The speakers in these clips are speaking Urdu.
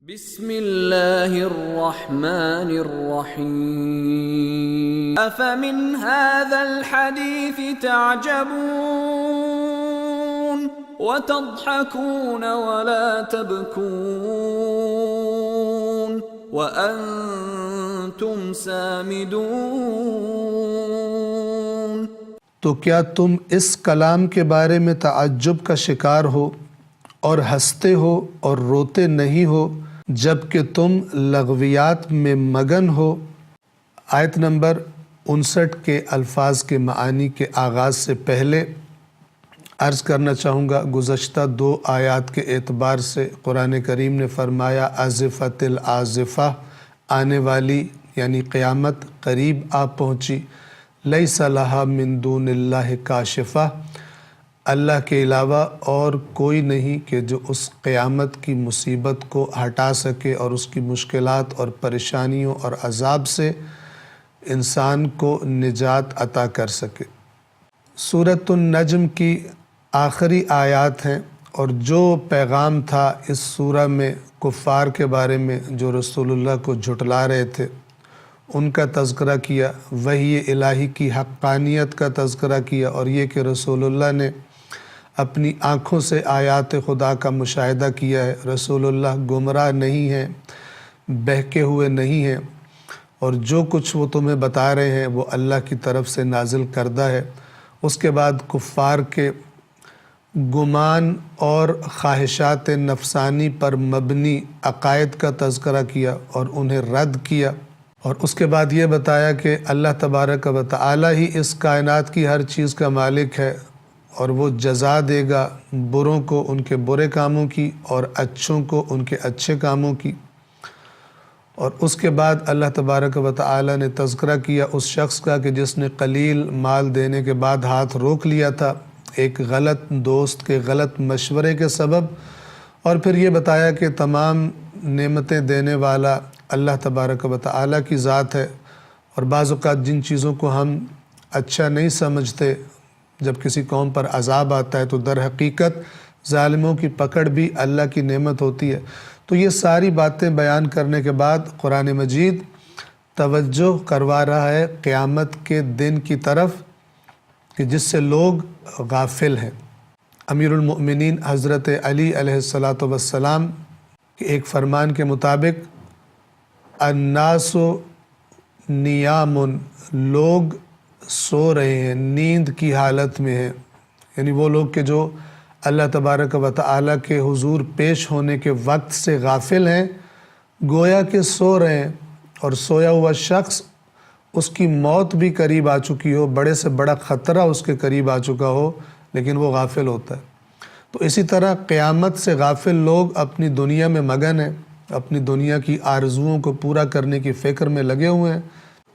بسم اللہ الرحمن الرحیم افمن هذا الحدیث تعجبون وتضحكون ولا تبكون وأنتم سامدون۔ تو کیا تم اس کلام کے بارے میں تعجب کا شکار ہو اور ہنستے ہو اور روتے نہیں ہو جب کہ تم لغویات میں مگن ہو؟ آیت نمبر 59 کے الفاظ کے معانی کے آغاز سے پہلے عرض کرنا چاہوں گا، گزشتہ 2 آیات کے اعتبار سے قرآن کریم نے فرمایا آزفۃ الآزفہ، آنے والی یعنی قیامت قریب آ پہنچی، لیس لہا من دون اللہ کاشفہ، اللہ کے علاوہ اور کوئی نہیں کہ جو اس قیامت کی مصیبت کو ہٹا سکے اور اس کی مشکلات اور پریشانیوں اور عذاب سے انسان کو نجات عطا کر سکے۔ سورۃ النجم کی آخری آیات ہیں، اور جو پیغام تھا اس سورہ میں کفار کے بارے میں جو رسول اللہ کو جھٹلا رہے تھے ان کا تذکرہ کیا، وحی الہی کی حقانیت کا تذکرہ کیا، اور یہ کہ رسول اللہ نے اپنی آنکھوں سے آیات خدا کا مشاہدہ کیا ہے، رسول اللہ گمراہ نہیں ہیں، بہکے ہوئے نہیں ہیں، اور جو کچھ وہ تمہیں بتا رہے ہیں وہ اللہ کی طرف سے نازل کردہ ہے۔ اس کے بعد کفار کے گمان اور خواہشات نفسانی پر مبنی عقائد کا تذکرہ کیا اور انہیں رد کیا، اور اس کے بعد یہ بتایا کہ اللہ تبارک و تعالی ہی اس کائنات کی ہر چیز کا مالک ہے، اور وہ جزا دے گا بروں کو ان کے برے کاموں کی اور اچھوں کو ان کے اچھے کاموں کی۔ اور اس کے بعد اللہ تبارک و تعالی نے تذکرہ کیا اس شخص کا کہ جس نے قلیل مال دینے کے بعد ہاتھ روک لیا تھا ایک غلط دوست کے غلط مشورے کے سبب، اور پھر یہ بتایا کہ تمام نعمتیں دینے والا اللہ تبارک و تعالی کی ذات ہے، اور بعض اوقات جن چیزوں کو ہم اچھا نہیں سمجھتے جب کسی قوم پر عذاب آتا ہے تو در حقیقت ظالموں کی پکڑ بھی اللہ کی نعمت ہوتی ہے۔ تو یہ ساری باتیں بیان کرنے کے بعد قرآن مجید توجہ کروا رہا ہے قیامت کے دن کی طرف کہ جس سے لوگ غافل ہیں۔ امیر المؤمنین حضرت علی علیہ السلام کے ایک فرمان کے مطابق الناس نیام، لوگ سو رہے ہیں، نیند کی حالت میں ہیں، یعنی وہ لوگ کہ جو اللہ تبارک و تعالی کے حضور پیش ہونے کے وقت سے غافل ہیں، گویا کہ سو رہے ہیں، اور سویا ہوا شخص اس کی موت بھی قریب آ چکی ہو، بڑے سے بڑا خطرہ اس کے قریب آ چکا ہو، لیکن وہ غافل ہوتا ہے۔ تو اسی طرح قیامت سے غافل لوگ اپنی دنیا میں مگن ہیں، اپنی دنیا کی آرزوؤں کو پورا کرنے کی فکر میں لگے ہوئے ہیں۔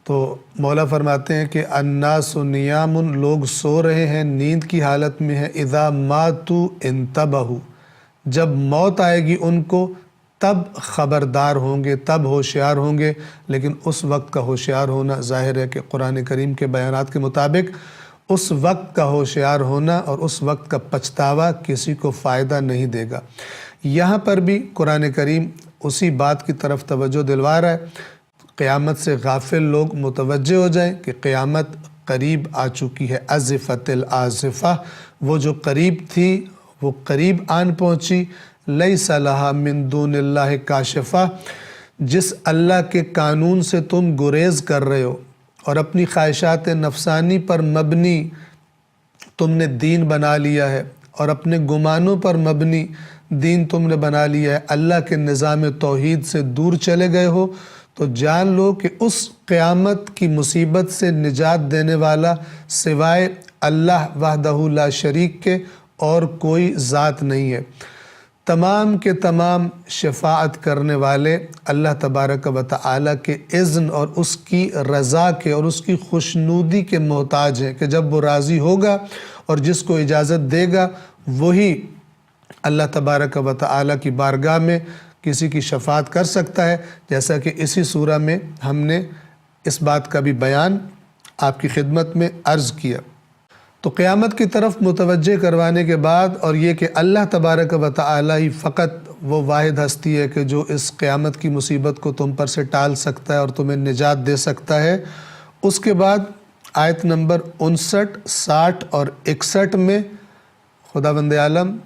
تو مولا فرماتے ہیں کہ الناس نیام، لوگ سو رہے ہیں، نیند کی حالت میں ہیں، اذا ماتوا انتبہوا، جب موت آئے گی ان کو تب خبردار ہوں گے، تب ہوشیار ہوں گے۔ لیکن اس وقت کا ہوشیار ہونا ظاہر ہے کہ قرآن کریم کے بیانات کے مطابق اس وقت کا ہوشیار ہونا اور اس وقت کا پچھتاوا کسی کو فائدہ نہیں دے گا۔ یہاں پر بھی قرآن کریم اسی بات کی طرف توجہ دلوا رہا ہے، قیامت سے غافل لوگ متوجہ ہو جائیں کہ قیامت قریب آ چکی ہے۔ ازفت الآزفہ، وہ جو قریب تھی وہ قریب آن پہنچی۔ لیس لہا من دون اللہ کاشفہ، جس اللہ کے قانون سے تم گریز کر رہے ہو اور اپنی خواہشات نفسانی پر مبنی تم نے دین بنا لیا ہے، اور اپنے گمانوں پر مبنی دین تم نے بنا لیا ہے، اللہ کے نظام توحید سے دور چلے گئے ہو، تو جان لو کہ اس قیامت کی مصیبت سے نجات دینے والا سوائے اللہ وحدہ لا شریک کے اور کوئی ذات نہیں ہے۔ تمام کے تمام شفاعت کرنے والے اللہ تبارک و تعالی کے اذن اور اس کی رضا کے اور اس کی خوشنودی کے محتاج ہیں کہ جب وہ راضی ہوگا اور جس کو اجازت دے گا وہی اللہ تبارک و تعالی کی بارگاہ میں کسی کی شفاعت کر سکتا ہے، جیسا کہ اسی سورہ میں ہم نے اس بات کا بھی بیان آپ کی خدمت میں عرض کیا۔ تو قیامت کی طرف متوجہ کروانے کے بعد، اور یہ کہ اللہ تبارک و تعالی ہی فقط وہ واحد ہستی ہے کہ جو اس قیامت کی مصیبت کو تم پر سے ٹال سکتا ہے اور تمہیں نجات دے سکتا ہے۔ اس کے بعد آیت نمبر 59، 60 اور 61 میں خداوند عالم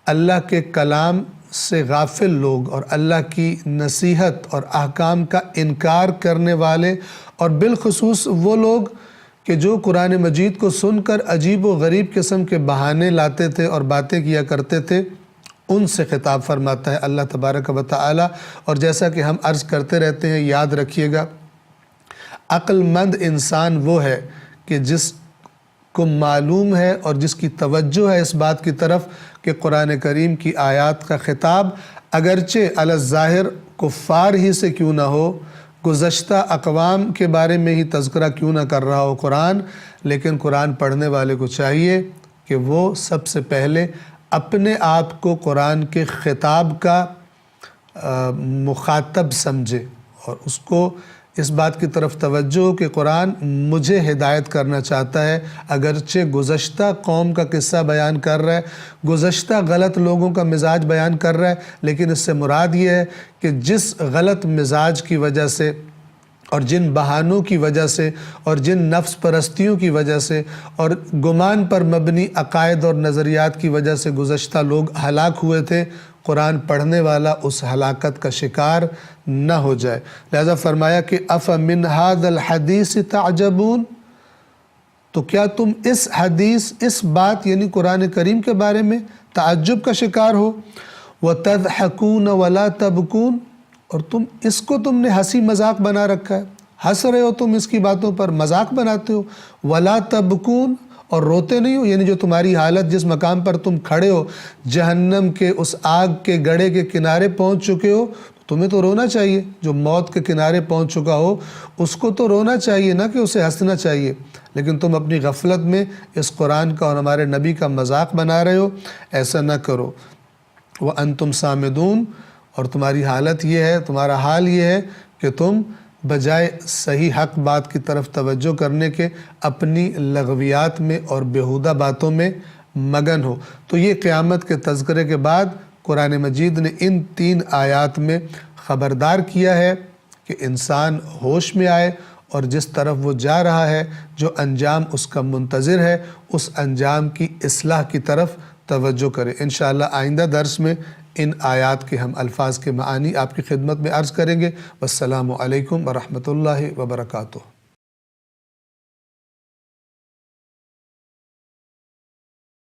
اللہ کے کلام سے غافل لوگ اور اللہ کی نصیحت اور احکام کا انکار کرنے والے، اور بالخصوص وہ لوگ کہ جو قرآن مجید کو سن کر عجیب و غریب قسم کے بہانے لاتے تھے اور باتیں کیا کرتے تھے، ان سے خطاب فرماتا ہے اللہ تبارک و تعالی۔ اور جیسا کہ ہم عرض کرتے رہتے ہیں، یاد رکھیے گا، عقل مند انسان وہ ہے کہ جس کو معلوم ہے اور جس کی توجہ ہے اس بات کی طرف کہ قرآن کریم کی آیات کا خطاب اگرچہ علی الظاہر کفار ہی سے کیوں نہ ہو، گزشتہ اقوام کے بارے میں ہی تذکرہ کیوں نہ کر رہا ہو قرآن، لیکن قرآن پڑھنے والے کو چاہیے کہ وہ سب سے پہلے اپنے آپ کو قرآن کے خطاب کا مخاطب سمجھے اور اس کو اس بات کی طرف توجہ ہو کہ قرآن مجھے ہدایت کرنا چاہتا ہے، اگرچہ گزشتہ قوم کا قصہ بیان کر رہا ہے، گزشتہ غلط لوگوں کا مزاج بیان کر رہا ہے، لیکن اس سے مراد یہ ہے کہ جس غلط مزاج کی وجہ سے اور جن بہانوں کی وجہ سے اور جن نفس پرستیوں کی وجہ سے اور گمان پر مبنی عقائد اور نظریات کی وجہ سے گزشتہ لوگ ہلاک ہوئے تھے، قرآن پڑھنے والا اس ہلاکت کا شکار نہ ہو جائے۔ لہذا فرمایا کہ اَفَمِنْ هَذَا الْحَدِيثِ تَعْجَبُونَ، تو کیا تم اس حدیث، اس بات یعنی قرآن کریم کے بارے میں تعجب کا شکار ہو؟ وَتَضْحَكُونَ وَلَا تَبْكُونَ، اور اس کو تم نے ہنسی مذاق بنا رکھا ہے، ہنس رہے ہو تم اس کی باتوں پر، مذاق بناتے ہو۔ وَلَا تَبْكُونَ، اور روتے نہیں ہو، یعنی جو تمہاری حالت جس مقام پر تم کھڑے ہو، جہنم کے اس آگ کے گڑھے کے کنارے پہنچ چکے ہو، تمہیں تو رونا چاہیے۔ جو موت کے کنارے پہنچ چکا ہو اس کو تو رونا چاہیے نہ کہ اسے ہنسنا چاہیے، لیکن تم اپنی غفلت میں اس قرآن کا اور ہمارے نبی کا مذاق بنا رہے ہو، ایسا نہ کرو۔ وَأَنْتُمْ صَامِدُونَ، اور تمہاری حالت یہ ہے، تمہارا حال یہ ہے کہ تم بجائے صحیح حق بات کی طرف توجہ کرنے کے اپنی لغویات میں اور بیہودہ باتوں میں مگن ہو۔ تو یہ قیامت کے تذکرے کے بعد قرآن مجید نے ان 3 آیات میں خبردار کیا ہے کہ انسان ہوش میں آئے اور جس طرف وہ جا رہا ہے، جو انجام اس کا منتظر ہے، اس انجام کی اصلاح کی طرف توجہ کرے۔ انشاءاللہ آئندہ درس میں ان آیات کے ہم الفاظ کے معانی آپ کی خدمت میں عرض کریں گے۔ والسلام علیکم ورحمۃ اللہ وبرکاتہ۔